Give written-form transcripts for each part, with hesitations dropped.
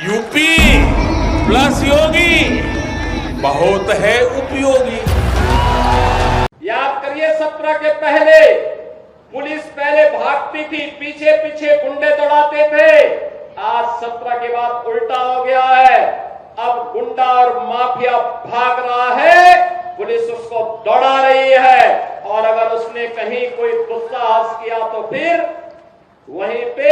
UP plus योगी बहुत है उपयोगी। याद करिए 17 के पहले पुलिस पहले भागती थी, पीछे पीछे गुंडे दौड़ाते थे। आज 17 के बाद उल्टा हो गया है। अब गुंडा और माफिया भाग रहा है, पुलिस उसको दौड़ा रही है। और अगर उसने कहीं कोई दुस्साहस किया तो फिर वहीं पे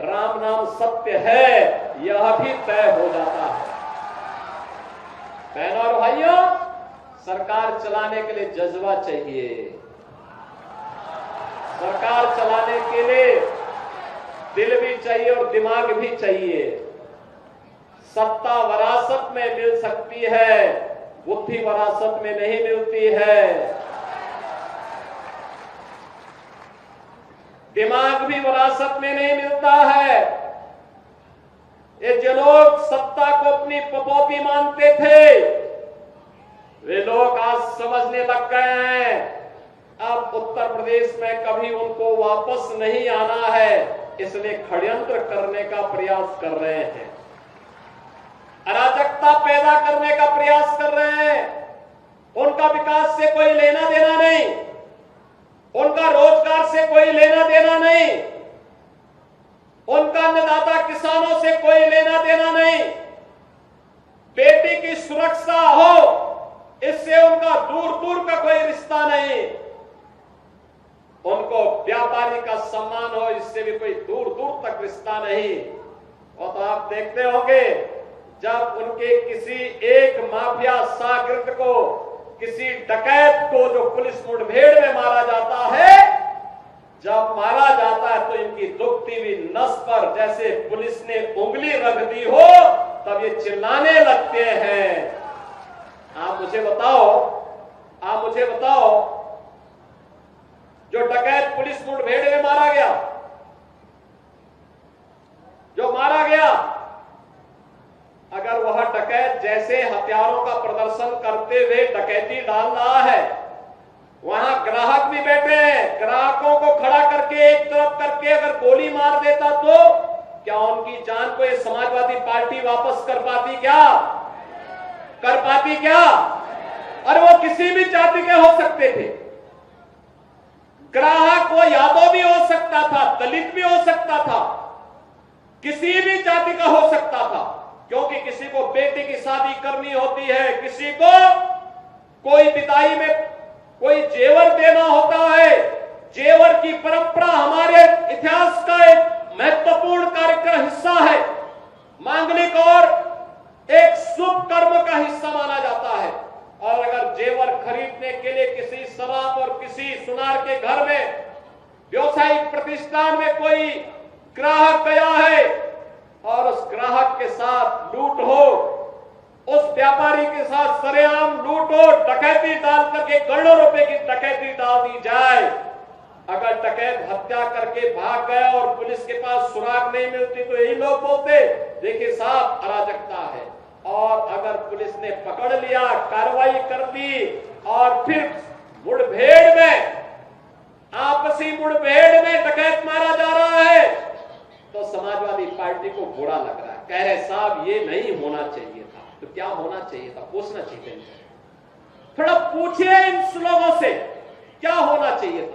राम नाम सत्य है, यह भी तय हो जाता है। बहनों और भाइयों, सरकार चलाने के लिए जज्बा चाहिए। सरकार चलाने के लिए दिल भी चाहिए और दिमाग भी चाहिए। सत्ता वरासत में मिल सकती है, बुद्धि वरासत में नहीं मिलती है। दिमाग भी विरासत में नहीं मिलता है। ये जो लोग सत्ता को अपनी पपौती मानते थे, वे लोग आज समझने लग गए हैं अब उत्तर प्रदेश में कभी उनको वापस नहीं आना है, इसलिए षड्यंत्र करने का प्रयास कर रहे हैं, अराजकता पैदा करने का प्रयास कर रहे हैं। उनका विकास से कोई लेना देना नहीं, उनका रोजगार से कोई लेना देना नहीं, उनका अन्नदाता किसानों से कोई लेना देना नहीं। बेटी की सुरक्षा हो, इससे उनका दूर दूर का कोई रिश्ता नहीं। उनको व्यापारी का सम्मान हो, इससे भी कोई दूर दूर तक रिश्ता नहीं। और तो आप देखते होंगे जब उनके किसी एक माफिया शागिर्द को, किसी डकैत को जो पुलिस मुठभेड़ में मारा जाता है, जब मारा जाता है तो इनकी दुखती हुई नस पर जैसे पुलिस ने उंगली रख दी हो, तब ये चिल्लाने लगते हैं। आप मुझे बताओ जो डकैत पुलिस मुठभेड़ में मारा गया, जो मारा गया, अगर वह डकैत जैसे हथियारों का प्रदर्शन करते हुए डकैती डाल रहा है, वहां ग्राहक भी बैठे हैं, ग्राहकों को खड़ा करके एक तरफ करके अगर गोली मार देता तो क्या उनकी जान को ये समाजवादी पार्टी वापस कर पाती क्या? कर पाती क्या? और वो किसी भी जाति के हो सकते थे। ग्राहक वो यादव भी हो सकता था, दलित भी हो सकता था, किसी भी जाति का हो सकता था, क्योंकि किसी को बेटी की शादी करनी होती है, किसी को कोई विदाई में कोई जेवर देना होता है। जेवर की परंपरा हमारे इतिहास का एक महत्वपूर्ण कार्यक्रम हिस्सा है, मांगलिक और एक शुभ कर्म का हिस्सा माना जाता है। और अगर जेवर खरीदने के लिए किसी शराब और किसी सुनार के घर में व्यवसायिक प्रतिष्ठान में कोई ग्राहक गया है और उस ग्राहक के साथ लूट हो, उस व्यापारी के साथ सरेआम लूट हो, डकैती डाल करके करोड़ों रुपए की डकैती डाल दी जाए, अगर डकैत हत्या करके भाग गया और पुलिस के पास सुराग नहीं मिलती तो यही लोग बोलते देखिए साहब अराजकता है। और अगर पुलिस ने पकड़ लिया, कार्रवाई कर दी और फिर मुठभेड़ में, आपसी मुठभेड़ में डकैत मारा जा रहा है, तो समाजवादी पार्टी को बुरा लग रहा है, कह रहे साहब ये नहीं होना चाहिए था। तो क्या होना चाहिए था? पूछना चाहिए। थोड़ा पूछिए इन लोगों से क्या होना चाहिए था।